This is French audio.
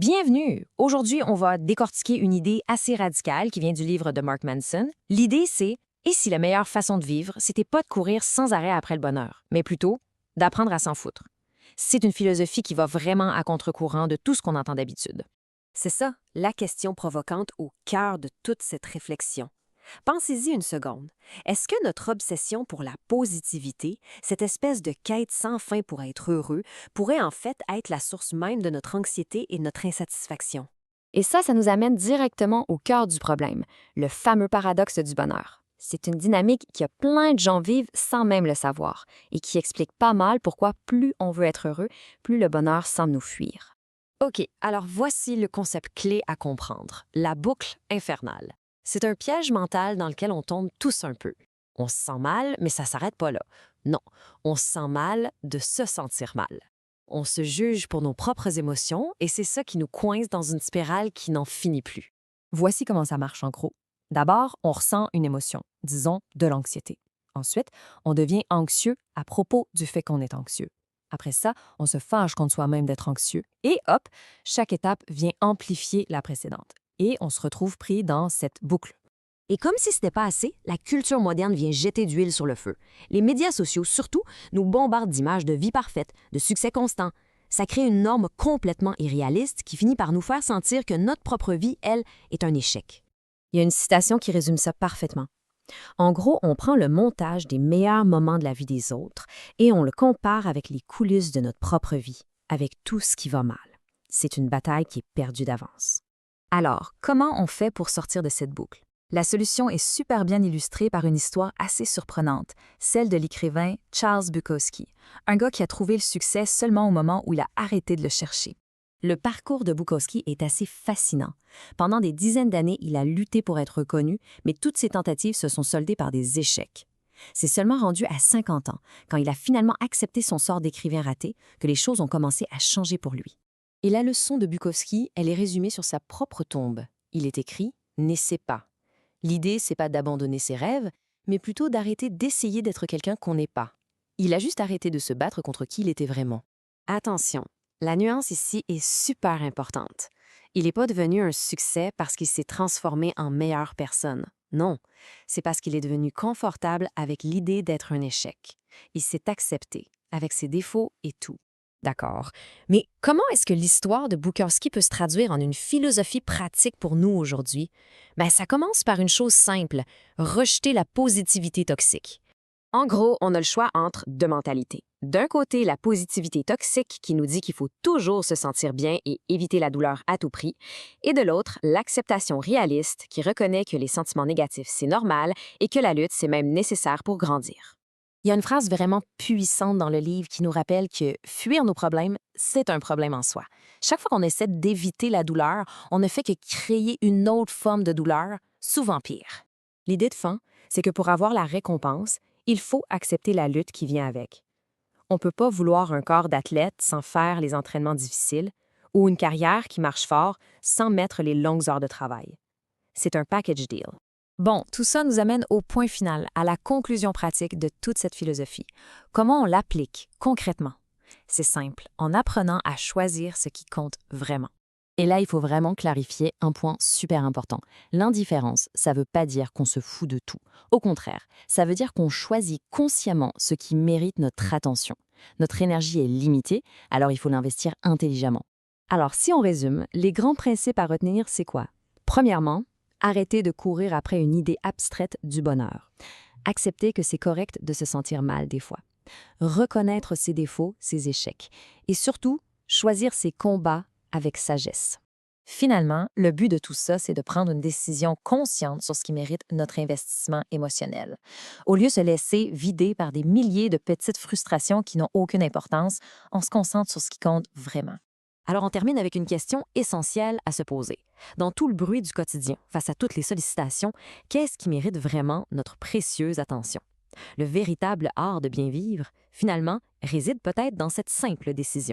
Bienvenue! Aujourd'hui, on va décortiquer une idée assez radicale qui vient du livre de Mark Manson. L'idée, c'est « Et si la meilleure façon de vivre, c'était pas de courir sans arrêt après le bonheur, mais plutôt d'apprendre à s'en foutre? » C'est une philosophie qui va vraiment à contre-courant de tout ce qu'on entend d'habitude. C'est ça, la question provocante au cœur de toute cette réflexion. Pensez-y une seconde. Est-ce que notre obsession pour la positivité, cette espèce de quête sans fin pour être heureux, pourrait en fait être la source même de notre anxiété et de notre insatisfaction? Et ça nous amène directement au cœur du problème, le fameux paradoxe du bonheur. C'est une dynamique que plein de gens vivent sans même le savoir et qui explique pas mal pourquoi plus on veut être heureux, plus le bonheur semble nous fuir. OK, alors voici le concept clé à comprendre, la boucle infernale. C'est un piège mental dans lequel on tombe tous un peu. On se sent mal, mais ça s'arrête pas là. Non, on se sent mal de se sentir mal. On se juge pour nos propres émotions et c'est ça qui nous coince dans une spirale qui n'en finit plus. Voici comment ça marche en gros. D'abord, on ressent une émotion, disons de l'anxiété. Ensuite, on devient anxieux à propos du fait qu'on est anxieux. Après ça, on se fâche contre soi-même d'être anxieux. Et hop, chaque étape vient amplifier la précédente. Et on se retrouve pris dans cette boucle. Et comme si c'était pas assez, la culture moderne vient jeter d'huile sur le feu. Les médias sociaux, surtout, nous bombardent d'images de vie parfaite, de succès constant. Ça crée une norme complètement irréaliste qui finit par nous faire sentir que notre propre vie, elle, est un échec. Il y a une citation qui résume ça parfaitement. En gros, on prend le montage des meilleurs moments de la vie des autres et on le compare avec les coulisses de notre propre vie, avec tout ce qui va mal. C'est une bataille qui est perdue d'avance. Alors, comment on fait pour sortir de cette boucle? La solution est super bien illustrée par une histoire assez surprenante, celle de l'écrivain Charles Bukowski, un gars qui a trouvé le succès seulement au moment où il a arrêté de le chercher. Le parcours de Bukowski est assez fascinant. Pendant des dizaines d'années, il a lutté pour être reconnu, mais toutes ses tentatives se sont soldées par des échecs. C'est seulement rendu à 50 ans, quand il a finalement accepté son sort d'écrivain raté, que les choses ont commencé à changer pour lui. Et la leçon de Bukowski, elle est résumée sur sa propre tombe. Il est écrit « N'essaie pas ». L'idée, c'est pas d'abandonner ses rêves, mais plutôt d'arrêter d'essayer d'être quelqu'un qu'on n'est pas. Il a juste arrêté de se battre contre qui il était vraiment. Attention, la nuance ici est super importante. Il n'est pas devenu un succès parce qu'il s'est transformé en meilleure personne. Non, c'est parce qu'il est devenu confortable avec l'idée d'être un échec. Il s'est accepté, avec ses défauts et tout. D'accord. Mais comment est-ce que l'histoire de Bukowski peut se traduire en une philosophie pratique pour nous aujourd'hui? Ça commence par une chose simple, rejeter la positivité toxique. En gros, on a le choix entre deux mentalités. D'un côté, la positivité toxique qui nous dit qu'il faut toujours se sentir bien et éviter la douleur à tout prix, et de l'autre, l'acceptation réaliste qui reconnaît que les sentiments négatifs, c'est normal et que la lutte, c'est même nécessaire pour grandir. Il y a une phrase vraiment puissante dans le livre qui nous rappelle que fuir nos problèmes, c'est un problème en soi. Chaque fois qu'on essaie d'éviter la douleur, on ne fait que créer une autre forme de douleur, souvent pire. L'idée de fond, c'est que pour avoir la récompense, il faut accepter la lutte qui vient avec. On ne peut pas vouloir un corps d'athlète sans faire les entraînements difficiles ou une carrière qui marche fort sans mettre les longues heures de travail. C'est un package deal. Bon, tout ça nous amène au point final, à la conclusion pratique de toute cette philosophie. Comment on l'applique concrètement? C'est simple, en apprenant à choisir ce qui compte vraiment. Et là, il faut vraiment clarifier un point super important. L'indifférence, ça ne veut pas dire qu'on se fout de tout. Au contraire, ça veut dire qu'on choisit consciemment ce qui mérite notre attention. Notre énergie est limitée, alors il faut l'investir intelligemment. Alors, si on résume, les grands principes à retenir, c'est quoi? Premièrement, arrêter de courir après une idée abstraite du bonheur. Accepter que c'est correct de se sentir mal des fois. Reconnaître ses défauts, ses échecs. Et surtout, choisir ses combats avec sagesse. Finalement, le but de tout ça, c'est de prendre une décision consciente sur ce qui mérite notre investissement émotionnel. Au lieu de se laisser vider par des milliers de petites frustrations qui n'ont aucune importance, on se concentre sur ce qui compte vraiment. Alors on termine avec une question essentielle à se poser. Dans tout le bruit du quotidien, face à toutes les sollicitations, qu'est-ce qui mérite vraiment notre précieuse attention? Le véritable art de bien vivre, finalement, réside peut-être dans cette simple décision.